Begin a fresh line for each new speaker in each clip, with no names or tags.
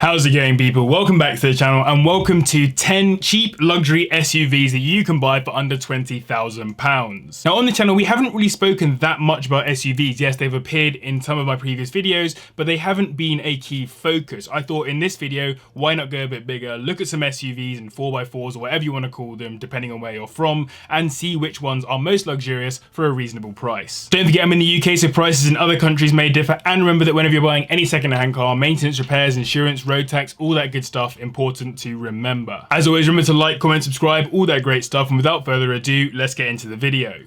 How's it going, people? Welcome back to the channel and welcome to 10 cheap luxury SUVs that you can buy for under £20,000. Now on the channel we haven't really spoken that much about SUVs. Yes, they've appeared in some of my previous videos, but they haven't been a key focus. I thought in this video, why not go a bit bigger, look at some SUVs and 4x4s or whatever you want to call them depending on where you're from, and see which ones are most luxurious for a reasonable price. Don't forget I'm in the UK, so prices in other countries may differ, and remember that whenever you're buying any second-hand car, maintenance, repairs, insurance, road tax, all that good stuff, important to remember. As always, remember to like, comment, subscribe, all that great stuff, and without further ado, let's get into the video.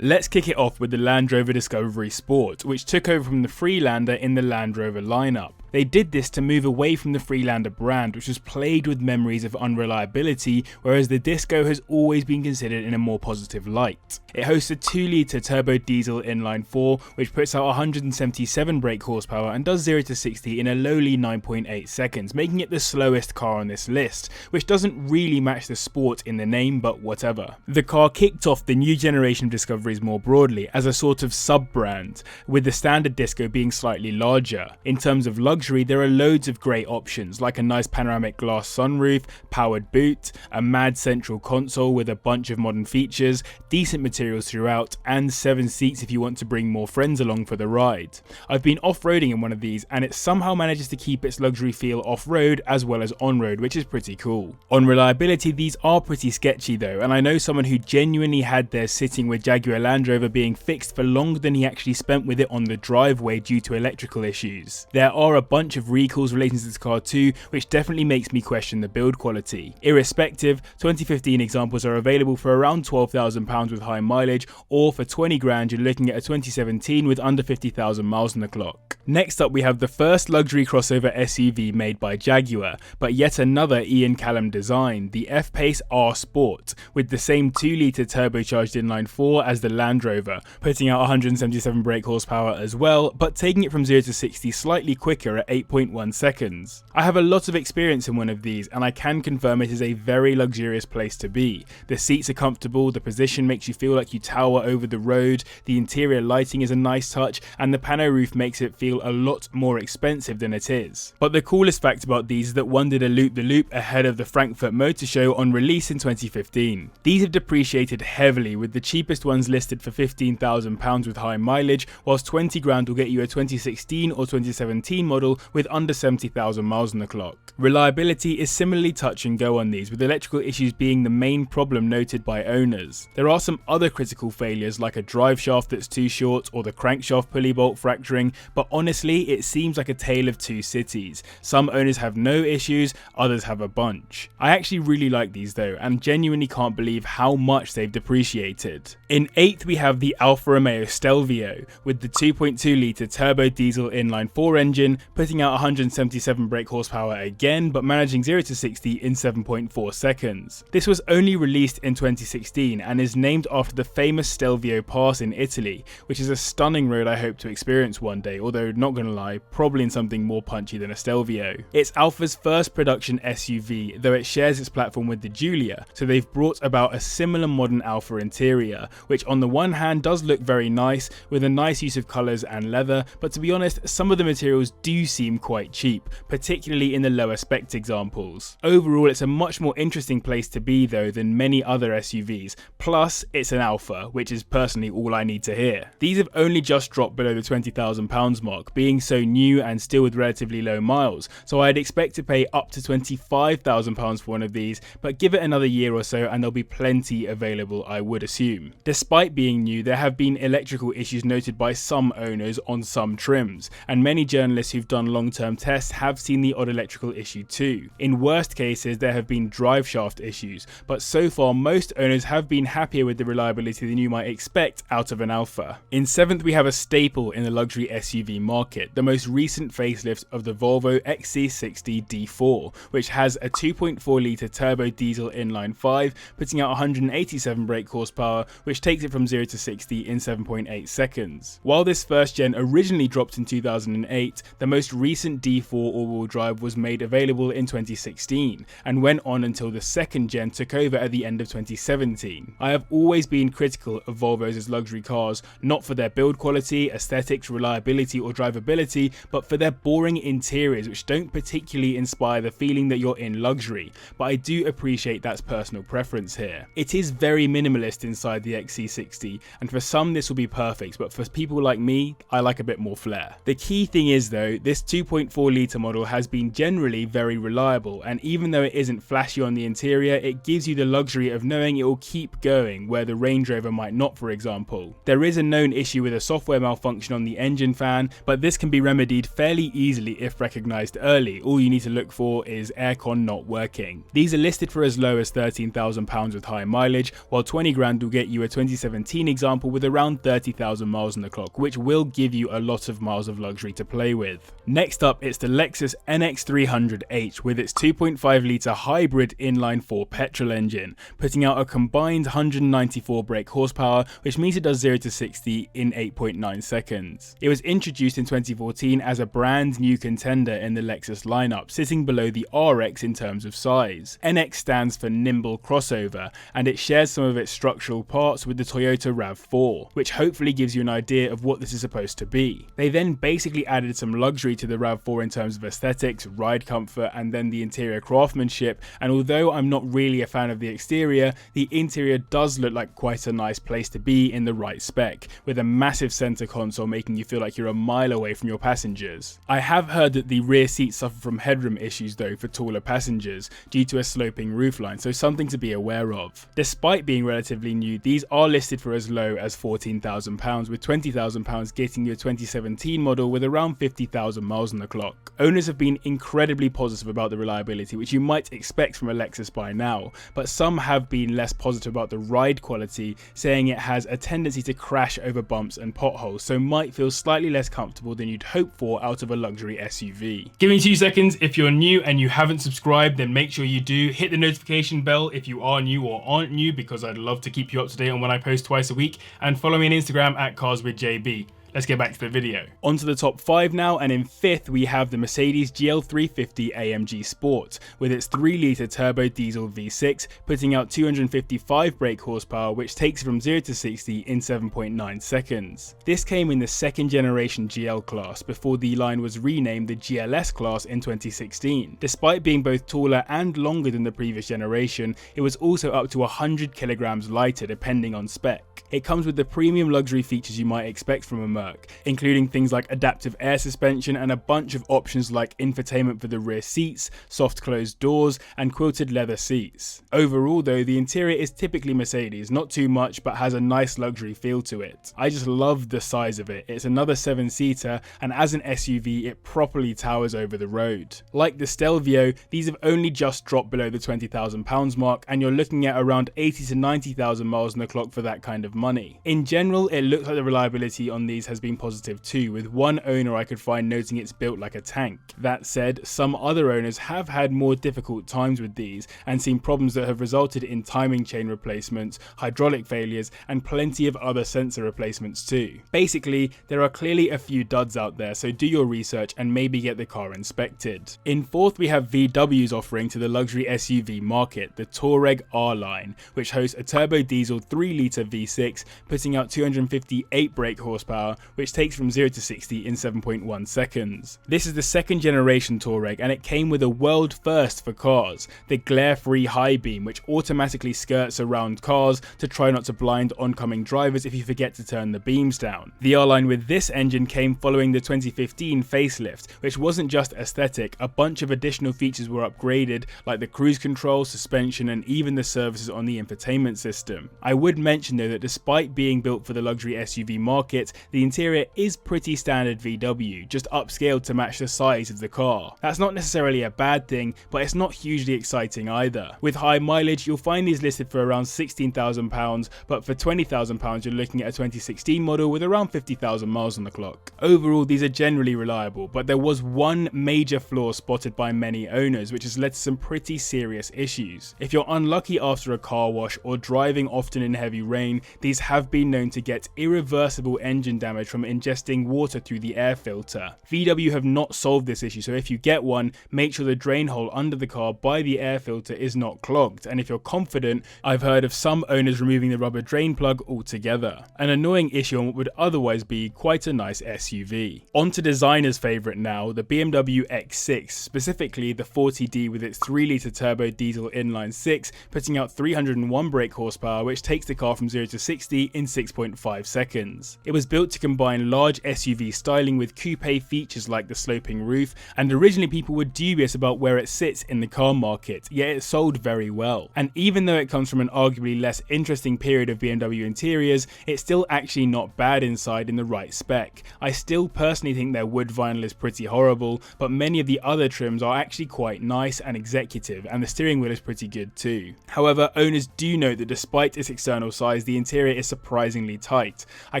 Let's kick it off with the Land Rover Discovery Sport, which took over from the Freelander in the Land Rover lineup. They did this to move away from the Freelander brand, which was plagued with memories of unreliability, whereas the Disco has always been considered in a more positive light. It hosts a 2-litre turbo diesel inline-4, which puts out 177 brake horsepower and does 0 to 60 in a lowly 9.8 seconds, making it the slowest car on this list, which doesn't really match the sport in the name, but whatever. The car kicked off the new generation of Discoveries more broadly as a sort of sub-brand, with the standard Disco being slightly larger. In terms of luxury, there are loads of great options, like a nice panoramic glass sunroof, powered boot, a mad central console with a bunch of modern features, decent materials throughout, and 7 seats if you want to bring more friends along for the ride. I've been off-roading in one of these, and it somehow manages to keep its luxury feel off-road as well as on-road, which is pretty cool. On reliability, these are pretty sketchy though, and I know someone who genuinely had theirs sitting with Jaguar Land Rover being fixed for longer than he actually spent with it on the driveway due to electrical issues. There are a bunch of recalls relating to this car too, which definitely makes me question the build quality. Irrespective, 2015 examples are available for around £12,000 with high mileage, or for 20 grand you're looking at a 2017 with under 50,000 miles on the clock. Next up we have the first luxury crossover SUV made by Jaguar, but yet another Ian Callum design, the F-Pace R Sport, with the same 2-litre turbocharged inline-4 as the Land Rover, putting out 177 brake horsepower as well, but taking it from 0 to 60 slightly quicker at 8.1 seconds. I have a lot of experience in one of these, and I can confirm it is a very luxurious place to be. The seats are comfortable, the position makes you feel like you tower over the road, the interior lighting is a nice touch, and the pano roof makes it feel a lot more expensive than it is. But the coolest fact about these is that one did a loop-the-loop ahead of the Frankfurt Motor Show on release in 2015. These have depreciated heavily, with the cheapest ones listed for £15,000 with high mileage, whilst 20 grand will get you a 2016 or 2017 model with under 70,000 miles on the clock. Reliability is similarly touch and go on these, with electrical issues being the main problem noted by owners. There are some other critical failures like a drive shaft that's too short or the crankshaft pulley bolt fracturing, but honestly it seems like a tale of two cities. Some owners have no issues, others have a bunch. I actually really like these though, and genuinely can't believe how much they've depreciated. In 8th we have the Alfa Romeo Stelvio, with the 2.2 litre turbo diesel inline-4 engine, putting out 177 brake horsepower again, but managing 0 to 60 in 7.4 seconds. This was only released in 2016 and is named after the famous Stelvio Pass in Italy, which is a stunning road I hope to experience one day, although not gonna lie, probably in something more punchy than a Stelvio. It's Alfa's first production SUV, though it shares its platform with the Giulia, so they've brought about a similar modern Alfa interior, which on the one hand does look very nice, with a nice use of colours and leather, but to be honest, some of the materials do seem quite cheap, particularly in the lower spec examples. Overall, it's a much more interesting place to be though than many other SUVs, plus it's an Alfa, which is personally all I need to hear. These have only just dropped below the £20,000 mark, being so new and still with relatively low miles, so I'd expect to pay up to £25,000 for one of these, but give it another year or so and there'll be plenty available, I would assume. Despite being new, there have been electrical issues noted by some owners on some trims, and many journalists who've done long-term tests have seen the odd electrical issue too. In worst cases, there have been drive shaft issues, but so far most owners have been happier with the reliability than you might expect out of an Alfa. In 7th we have a staple in the luxury SUV market, the most recent facelift of the Volvo XC60 D4, which has a 2.4 litre turbo diesel inline-5, putting out 187 brake horsepower, which takes it from 0 to 60 in 7.8 seconds. While this first gen originally dropped in 2008, the most most recent D4 all-wheel drive was made available in 2016 and went on until the second gen took over at the end of 2017. I have always been critical of Volvos as luxury cars, not for their build quality, aesthetics, reliability or drivability, but for their boring interiors which don't particularly inspire the feeling that you're in luxury, but I do appreciate that's personal preference here. It is very minimalist inside the XC60, and for some this will be perfect, but for people like me, I like a bit more flair. The key thing is though, this 2.4 litre model has been generally very reliable, and even though it isn't flashy on the interior, it gives you the luxury of knowing it will keep going where the Range Rover might not, for example. There is a known issue with a software malfunction on the engine fan, but this can be remedied fairly easily if recognised early. All you need to look for is aircon not working. These are listed for as low as £13,000 with high mileage, while 20 grand will get you a 2017 example with around 30,000 miles on the clock, which will give you a lot of miles of luxury to play with. Next up, it's the Lexus NX300h with its 2.5 litre hybrid inline-4 petrol engine, putting out a combined 194 brake horsepower, which means it does 0 to 60 in 8.9 seconds. It was introduced in 2014 as a brand new contender in the Lexus lineup, sitting below the RX in terms of size. NX stands for nimble crossover, and it shares some of its structural parts with the Toyota RAV4, which hopefully gives you an idea of what this is supposed to be. They then basically added some luxury to the RAV4 in terms of aesthetics, ride comfort, and then the interior craftsmanship, and although I'm not really a fan of the exterior, the interior does look like quite a nice place to be in the right spec, with a massive center console making you feel like you're a mile away from your passengers. I have heard that the rear seats suffer from headroom issues though for taller passengers due to a sloping roofline, so something to be aware of. Despite being relatively new, these are listed for as low as £14,000, with £20,000 getting you a 2017 model with around 50,000 miles on the clock. Owners have been incredibly positive about the reliability, which you might expect from a Lexus by now, but some have been less positive about the ride quality, saying it has a tendency to crash over bumps and potholes, so might feel slightly less comfortable than you'd hope for out of a luxury SUV. Give me 2 seconds. If you're new and you haven't subscribed, then make sure you do. Hit the notification bell if you are new or aren't new, because I'd love to keep you up to date on when I post twice a week, and follow me on Instagram at carswithjb. Let's get back to the video. On to the top 5 now, and in 5th we have the Mercedes GL350 AMG Sport with its 3 litre turbo diesel V6, putting out 255 brake horsepower, which takes from 0 to 60 in 7.9 seconds. This came in the 2nd generation GL class before the line was renamed the GLS class in 2016. Despite being both taller and longer than the previous generation, it was also up to 100 kilograms lighter depending on spec. It comes with the premium luxury features you might expect from a Merc, including things like adaptive air suspension and a bunch of options like infotainment for the rear seats, soft closed doors, and quilted leather seats. Overall though, the interior is typically Mercedes, not too much, but has a nice luxury feel to it. I just love the size of it. It's another 7-seater, and as an SUV it properly towers over the road. Like the Stelvio, these have only just dropped below the £20,000 mark, and you're looking at around 80 to 90,000 miles on the clock for that kind of money. In general, it looks like the reliability on these has been positive too, with one owner I could find noting it's built like a tank. That said, some other owners have had more difficult times with these and seen problems that have resulted in timing chain replacements, hydraulic failures, and plenty of other sensor replacements too. Basically, there are clearly a few duds out there, so do your research and maybe get the car inspected. In 4th we have VW's offering to the luxury SUV market, the TOUAREG R line, which hosts a turbo diesel 3 litre V6 putting out 258 brake horsepower, which takes from 0 to 60 in 7.1 seconds. This is the 2nd generation Touareg, and it came with a world first for cars, the glare-free high beam, which automatically skirts around cars to try not to blind oncoming drivers if you forget to turn the beams down. The R-Line with this engine came following the 2015 facelift, which wasn't just aesthetic. A bunch of additional features were upgraded, like the cruise control, suspension, and even the services on the infotainment system. I would mention though that despite being built for the luxury SUV market, the interior is pretty standard VW, just upscaled to match the size of the car. That's not necessarily a bad thing, but it's not hugely exciting either. With high mileage, you'll find these listed for around £16,000, but for £20,000 you're looking at a 2016 model with around 50,000 miles on the clock. Overall, these are generally reliable, but there was one major flaw spotted by many owners, which has led to some pretty serious issues. If you're unlucky after a car wash or driving often in heavy rain, these have been known to get irreversible engine damage damage from ingesting water through the air filter. VW have not solved this issue, so if you get one, make sure the drain hole under the car by the air filter is not clogged, and if you're confident, I've heard of some owners removing the rubber drain plug altogether. An annoying issue on what would otherwise be quite a nice SUV. On to designer's favourite now, the BMW X6, specifically the 40D with its 3-litre turbo diesel inline 6, putting out 301 brake horsepower, which takes the car from 0 to 60 in 6.5 seconds. It was built to combine large SUV styling with coupe features like the sloping roof, and originally people were dubious about where it sits in the car market, yet it sold very well. And even though it comes from an arguably less interesting period of BMW interiors, it's still actually not bad inside in the right spec. I still personally think their wood vinyl is pretty horrible, but many of the other trims are actually quite nice and executive, and the steering wheel is pretty good too. However, owners do note that despite its external size, the interior is surprisingly tight. I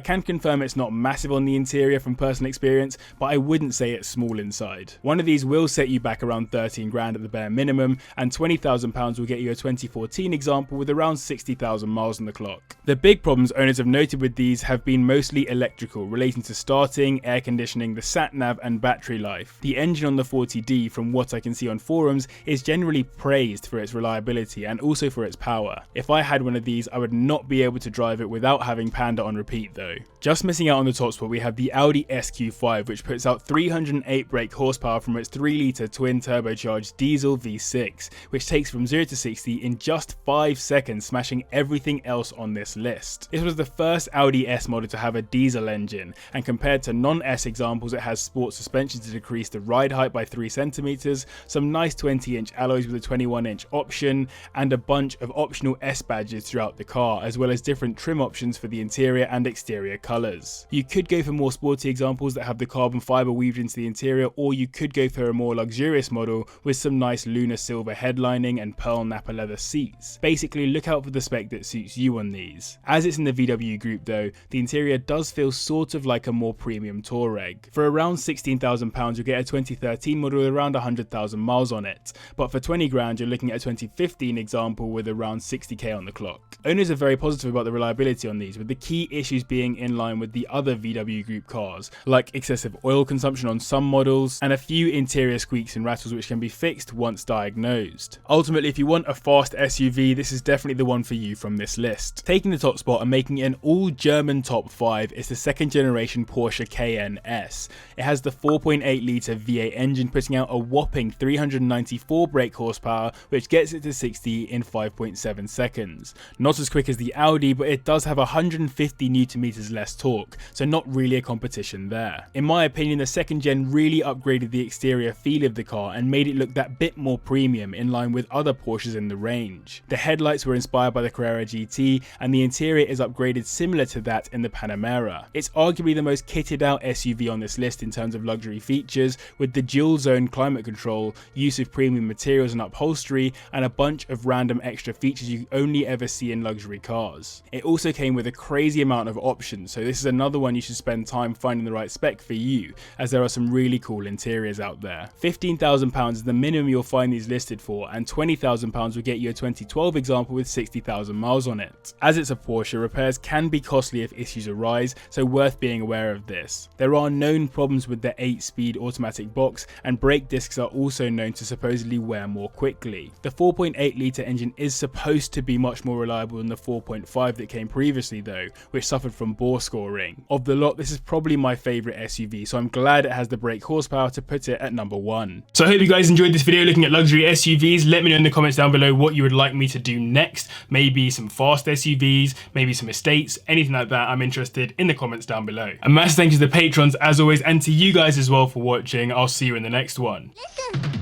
can confirm it's not massive on the interior from personal experience, but I wouldn't say it's small inside. One of these will set you back around 13 grand at the bare minimum, and £20,000 will get you a 2014 example with around 60,000 miles on the clock. The big problems owners have noted with these have been mostly electrical, relating to starting, air conditioning, the sat-nav and battery life. The engine on the 40D, from what I can see on forums, is generally praised for its reliability and also for its power. If I had one of these, I would not be able to drive it without having Panda on repeat though. Just missing out on the top spot, we have the Audi SQ5, which puts out 308 brake horsepower from its 3-litre twin turbocharged diesel V6, which takes from 0 to 60 in just 5 seconds, smashing everything else on this list. This was the first Audi S model to have a diesel engine, and compared to non-S examples, it has sport suspension to decrease the ride height by 3 centimeters, some nice 20-inch alloys with a 21-inch option, and a bunch of optional S badges throughout the car, as well as different trim options for the interior and exterior colours. You could go for more sporty examples that have the carbon fibre weaved into the interior, or you could go for a more luxurious model with some nice lunar silver headlining and pearl Nappa leather seats. Basically, look out for the spec that suits you on these. As it's in the VW group though, the interior does feel sort of like a more premium Touareg. For around £16,000 you'll get a 2013 model with around 100,000 miles on it, but for 20 grand you're looking at a 2015 example with around 60k on the clock. Owners are very positive about the reliability on these, with the key issues being in line with the other VW group cars, like excessive oil consumption on some models, and a few interior squeaks and rattles which can be fixed once diagnosed. Ultimately, if you want a fast SUV, this is definitely the one for you from this list. Taking the top spot and making it an all-German top 5 is the second generation Porsche Cayenne S. It has the 4.8 litre V8 engine putting out a whopping 394 brake horsepower, which gets it to 60 in 5.7 seconds. Not as quick as the Audi, but it does have 150 Nm less torque, so not really a competition there. In my opinion, the second gen really upgraded the exterior feel of the car and made it look that bit more premium, in line with other Porsches in the range. The headlights were inspired by the Carrera GT, and the interior is upgraded similar to that in the Panamera. It's arguably the most kitted out SUV on this list in terms of luxury features, with the dual zone climate control, use of premium materials and upholstery, and a bunch of random extra features you only ever see in luxury cars. It also came with a crazy amount of options, so this is another one you should spend time finding the right spec for you, as there are some really cool interiors out there. £15,000 is the minimum you'll find these listed for, and £20,000 will get you a 2012 example with 60,000 miles on it. As it's a Porsche, repairs can be costly if issues arise, so worth being aware of this. There are known problems with the 8-speed automatic box, and brake discs are also known to supposedly wear more quickly. The 4.8 litre engine is supposed to be much more reliable than the 4.5 that came previously though, which suffered from bore scoring. Of the lot, this is probably my favourite SUV, so I'm glad it has the brake horsepower to put it at number 1. So I hope you guys enjoyed this video looking at luxury SUVs. Let me know in the comments down below what you would like me to do next. Maybe some fast SUVs, maybe some estates, anything like that. I'm interested in the comments down below. A massive thank you to the patrons as always, and to you guys as well for watching. I'll see you in the next one.
Listen.